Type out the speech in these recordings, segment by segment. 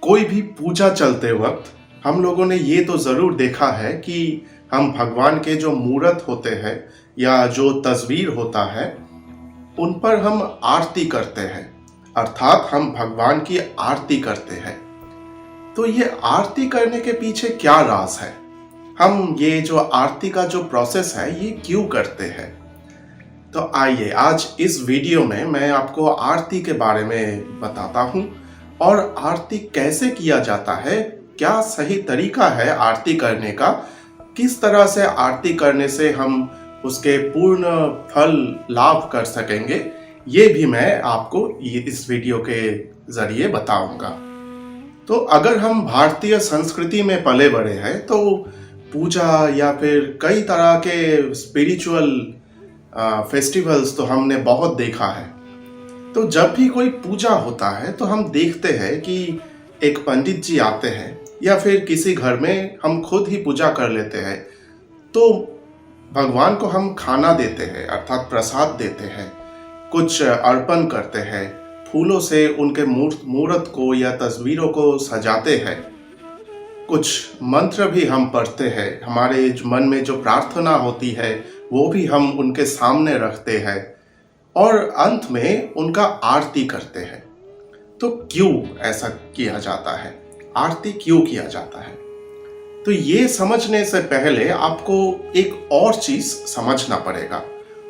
कोई भी पूजा चलते वक्त हम लोगों ने ये तो ज़रूर देखा है कि हम भगवान के जो मूर्त होते हैं या जो तस्वीर होता है उन पर हम आरती करते हैं, अर्थात हम भगवान की आरती करते हैं। तो ये आरती करने के पीछे क्या राज है? हम ये जो आरती का जो प्रोसेस है ये क्यों करते हैं? तो आइए आज इस वीडियो में मैं आपको आरती के बारे में बताता हूँ और आरती कैसे किया जाता है, क्या सही तरीका है आरती करने का, किस तरह से आरती करने से हम उसके पूर्ण फल लाभ कर सकेंगे, ये भी मैं आपको इस वीडियो के जरिए बताऊंगा। तो अगर हम भारतीय संस्कृति में पले बड़े हैं तो पूजा या फिर कई तरह के स्पिरिचुअल फेस्टिवल्स तो हमने बहुत देखा है। तो जब भी कोई पूजा होता है तो हम देखते हैं कि एक पंडित जी आते हैं या फिर किसी घर में हम खुद ही पूजा कर लेते हैं, तो भगवान को हम खाना देते हैं अर्थात प्रसाद देते हैं, कुछ अर्पण करते हैं, फूलों से उनके मूर्त को या तस्वीरों को सजाते हैं, कुछ मंत्र भी हम पढ़ते हैं, हमारे मन में जो प्रार्थना होती है वो भी हम उनके सामने रखते हैं और अंत में उनका आरती करते हैं। तो क्यों ऐसा किया जाता है? आरती क्यों किया जाता है? तो ये समझने से पहले आपको एक और चीज समझना पड़ेगा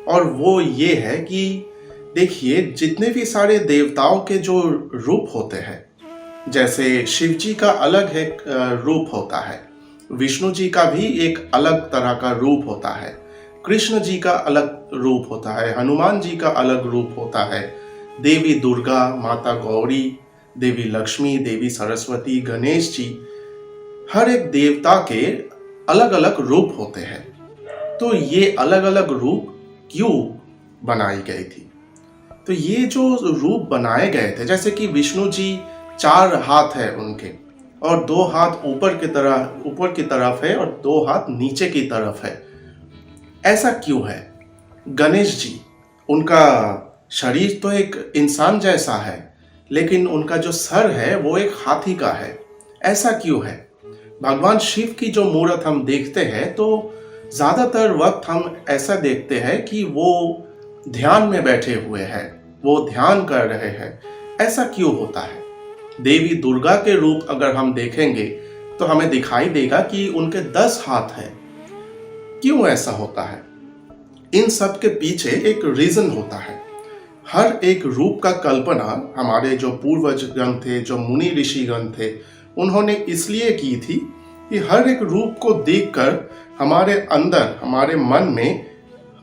और वो ये है कि देखिए, जितने भी सारे देवताओं के जो रूप होते हैं, जैसे शिव जी का अलग एक रूप होता है, विष्णु जी का भी एक अलग तरह का रूप होता है, कृष्ण जी का अलग रूप होता है, हनुमान जी का अलग रूप होता है, देवी दुर्गा, माता गौरी, देवी लक्ष्मी, देवी सरस्वती, गणेश जी, हर एक देवता के अलग अलग रूप होते हैं। तो ये अलग अलग रूप क्यों बनाई गई थी? तो ये जो रूप बनाए गए थे, जैसे कि विष्णु जी 4 हाथ है उनके और 2 हाथ ऊपर की तरफ है और 2 हाथ नीचे की तरफ है। ऐसा क्यों है? गणेश जी, उनका शरीर तो एक इंसान जैसा है लेकिन उनका जो सर है वो एक हाथी का है। ऐसा क्यों है? भगवान शिव की जो मूर्त हम देखते हैं तो ज्यादातर वक्त हम ऐसा देखते हैं कि वो ध्यान में बैठे हुए हैं, वो ध्यान कर रहे हैं। ऐसा क्यों होता है? देवी दुर्गा के रूप अगर हम देखेंगे तो हमें दिखाई देगा कि उनके 10 हाथ हैं। क्यों ऐसा होता है? इन सब के पीछे एक रीजन होता है। हर एक रूप का कल्पना हमारे जो पूर्वजगण थे, जो मुनि ऋषिगण थे, उन्होंने इसलिए की थी कि हर एक रूप को देखकर हमारे अंदर, हमारे मन में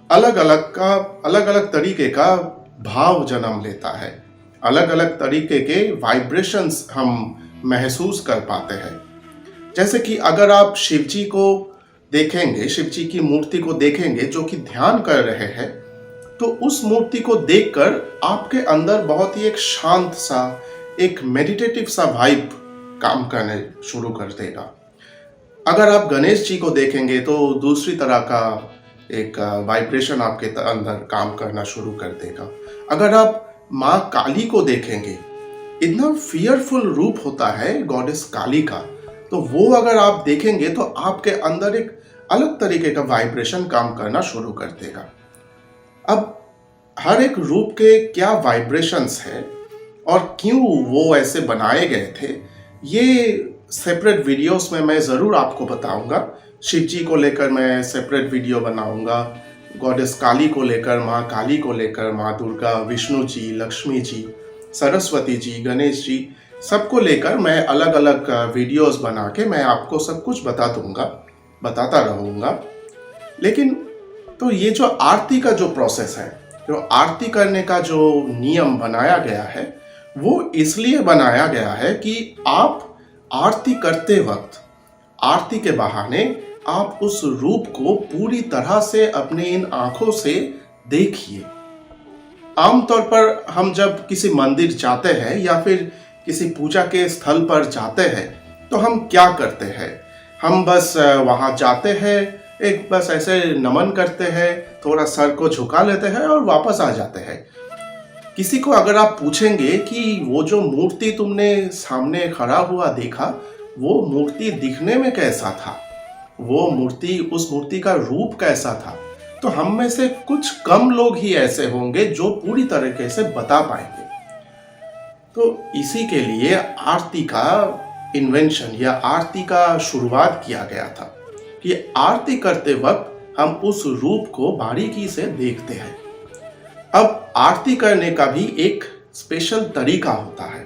अलग अलग तरीके का भाव जन्म लेता है, अलग अलग तरीके के वाइब्रेशंस हम महसूस कर पाते हैं। जैसे कि अगर आप शिव जी को देखेंगे, शिव जी की मूर्ति को देखेंगे जो कि ध्यान कर रहे हैं, तो उस मूर्ति को देखकर आपके अंदर बहुत ही एक शांत सा, एक मेडिटेटिव सा वाइब काम करने शुरू कर देगा। अगर आप गणेश जी को देखेंगे तो दूसरी तरह का एक वाइब्रेशन आपके अंदर काम करना शुरू कर देगा। अगर आप माँ काली को देखेंगे, इतना फियरफुल रूप होता है गॉडेस काली का, तो वो अगर आप देखेंगे तो आपके अंदर एक अलग तरीके का वाइब्रेशन काम करना शुरू कर देगा। अब हर एक रूप के क्या वाइब्रेशंस हैं और क्यों वो ऐसे बनाए गए थे, ये सेपरेट वीडियोस में मैं ज़रूर आपको बताऊंगा। शिव जी को लेकर मैं सेपरेट वीडियो बनाऊंगा, गॉडेस काली को लेकर, माँ काली को लेकर, माँ दुर्गा, विष्णु जी, लक्ष्मी जी, सरस्वती जी, गणेश जी, सबको लेकर मैं अलग अलग वीडियोस बना के मैं आपको सब कुछ बताता रहूँगा। लेकिन तो ये जो आरती का जो प्रोसेस है, जो आरती करने का जो नियम बनाया गया है, वो इसलिए बनाया गया है कि आप आरती करते वक्त, आरती के बहाने आप उस रूप को पूरी तरह से अपने इन आंखों से देखिए। आमतौर पर हम जब किसी मंदिर जाते हैं या फिर किसी पूजा के स्थल पर जाते हैं तो हम क्या करते हैं? हम बस वहाँ जाते हैं, एक बस ऐसे नमन करते हैं, थोड़ा सर को झुका लेते हैं और वापस आ जाते हैं। किसी को अगर आप पूछेंगे कि वो जो मूर्ति तुमने सामने खड़ा हुआ देखा, वो मूर्ति दिखने में कैसा था, उस मूर्ति का रूप कैसा था, तो हम में से कुछ कम लोग ही ऐसे होंगे जो पूरी तरीके से बता पाएंगे। तो इसी के लिए आरती का इन्वेंशन या आरती का शुरुआत किया गया था कि आरती करते वक्त हम उस रूप को बारीकी से देखते हैं। अब आरती करने का भी एक स्पेशल तरीका होता है।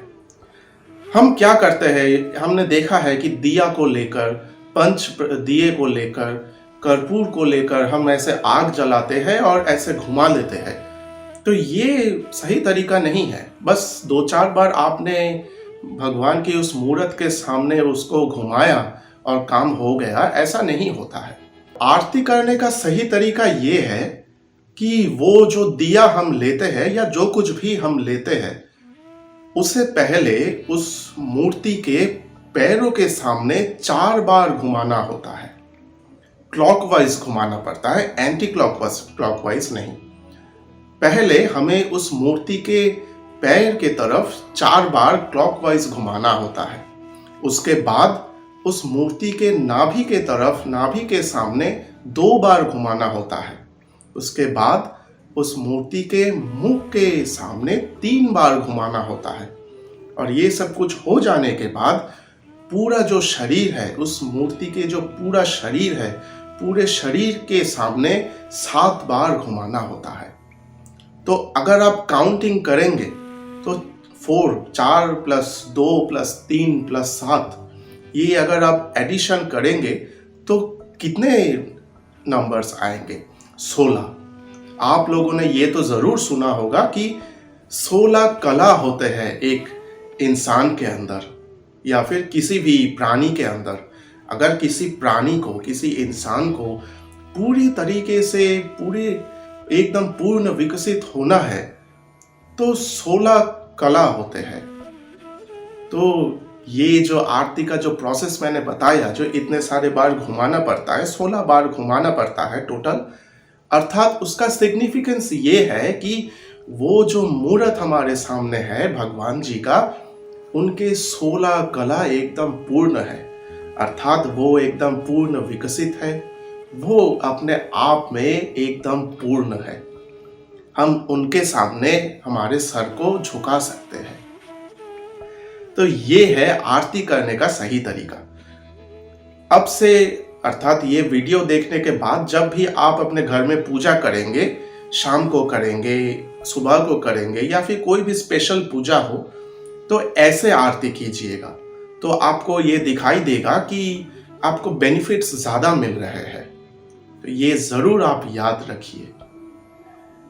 हम क्या करते हैं, हमने देखा है कि दिया को लेकर, दिए को लेकर, कर्पूर को लेकर हम ऐसे आग जलाते हैं और ऐसे घुमा लेते हैं। तो ये सही तरीका नहीं है। बस 2-4 बार आपने भगवान की उस मूर्त के सामने उसको घुमाया और काम हो गया, ऐसा नहीं होता है। आरती करने का सही तरीका ये है कि वो जो दिया हम लेते हैं या जो कुछ भी हम लेते हैं, उससे पहले उस मूर्ति के पैरों के सामने 4 बार घुमाना होता है। क्लॉकवाइज घुमाना पड़ता है, एंटी क्लॉकवाइज नहीं। पहले हमें उस मूर्ति के पैर के तरफ 4 बार क्लॉकवाइज घुमाना होता है। उसके बाद उस मूर्ति के नाभि के तरफ, नाभि के सामने 2 बार घुमाना होता है। उसके बाद उस मूर्ति के मुख के सामने 3 बार घुमाना होता है। और ये सब कुछ हो जाने के बाद पूरा जो शरीर है, उस मूर्ति के जो पूरा शरीर है, पूरे शरीर के सामने 7 बार घुमाना होता है। तो अगर आप काउंटिंग करेंगे तो 4 + 2 + 3 + 7, ये अगर आप एडिशन करेंगे तो कितने नंबर्स आएंगे? 16। आप लोगों ने ये तो जरूर सुना होगा कि 16 कला होते हैं एक इंसान के अंदर या फिर किसी भी प्राणी के अंदर। अगर किसी प्राणी को, किसी इंसान को पूरी तरीके से एकदम पूर्ण विकसित होना है तो 16 कला होते हैं। तो ये जो आरती का जो प्रोसेस मैंने बताया, जो इतने सारे बार घुमाना पड़ता है, 16 बार घुमाना पड़ता है टोटल, अर्थात उसका सिग्निफिकेंस ये है कि वो जो मूर्त हमारे सामने है भगवान जी का, उनके 16 कला एकदम पूर्ण है, अर्थात वो एकदम पूर्ण विकसित है, वो अपने आप में एकदम पूर्ण है। हम उनके सामने हमारे सर को झुका सकते हैं। तो ये है आरती करने का सही तरीका। अब से, अर्थात ये वीडियो देखने के बाद जब भी आप अपने घर में पूजा करेंगे, शाम को करेंगे, सुबह को करेंगे या फिर कोई भी स्पेशल पूजा हो, तो ऐसे आरती कीजिएगा। तो आपको ये दिखाई देगा कि आपको बेनिफिट्स ज़्यादा मिल रहे हैं। तो ये ज़रूर आप याद रखिए।